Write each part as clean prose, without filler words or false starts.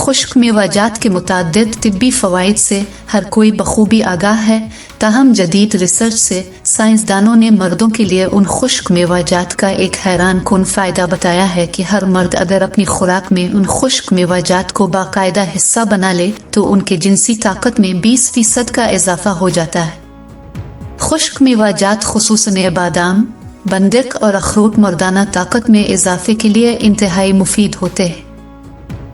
खुश्क मेवाजात के मुताद्दिद तिब्बी फ़वाइद से हर कोई बखूबी आगाह है, ताहम जदीद रिसर्च से साइंसदानों ने मर्दों के लिए उन खुश्क मेवाजात का एक हैरान कुन फ़ायदा बताया है कि हर मर्द अगर अपनी खुराक में उन खुश्क मेवाजात को बाकायदा हिस्सा बना ले तो उनके जिनसी ताकत में 20% का इजाफा हो जाता है। खुश्क मेवाजात खुसूसन बादाम, बंदिक और अखरोट मर्दाना ताकत में इजाफे के लिए इंतहाई मुफीद होते हैं।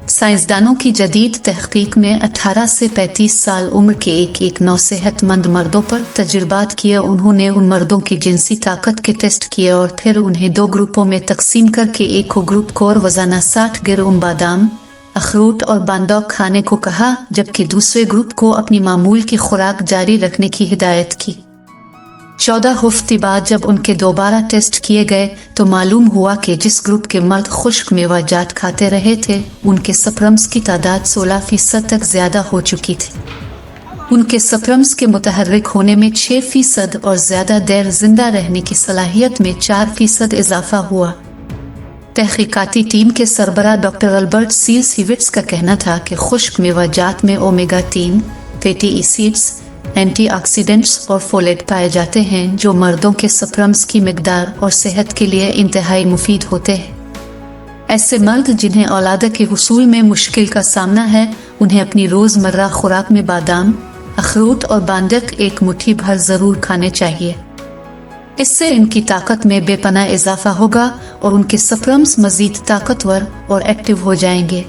साइंसदानों की जदीद तहकीक में 18 से 35 साल उम्र के एक नौसेहतमंद मर्दों पर तजुर्बात किए। उन्होंने उन मर्दों की जिनसी ताकत के टेस्ट किए और फिर उन्हें 2 ग्रुपों में तकसीम करके एक ग्रुप को रोजाना 60 गिरोम बादाम, अखरोट और बांदौक खाने को कहा, जबकि दूसरे ग्रुप को अपनी मामूल की खुराक जारी रखने की हिदायत की। 14 हफ्ते बाद जब उनके दोबारा टेस्ट किए गए तो मालूम हुआ कि जिस ग्रुप के मर्द खुश्क मेवाजात खाते रहे थे उनके स्पर्म्स की तादाद 16% तक ज्यादा हो चुकी थी। उनके स्पर्म्स के मुतहर्रिक होने में 6% और ज्यादा देर जिंदा रहने की सलाहियत में 4% इजाफा हुआ। तहकीकाती टीम के सरबराह डॉक्टर अल्बर्ट सील्स हिविट्स का कहना था कि खुश्क मेवाजात में ओमेगा 3 फैटी एसिड्स, एंटीऑक्सीडेंट्स और फोलेट पाए जाते हैं जो मर्दों के स्पर्म्स की मिकदार और सेहत के लिए इंतहाई मुफीद होते हैं। ऐसे मर्द जिन्हें औलाद के हुसूल में मुश्किल का सामना है, उन्हें अपनी रोजमर्रा खुराक में बादाम, अखरोट और बांदक एक मुट्ठी भर जरूर खाने चाहिए। इससे इनकी ताकत में बेपनाह इजाफा होगा और उनके स्पर्म्स मजीद ताकतवर और एक्टिव हो जाएंगे।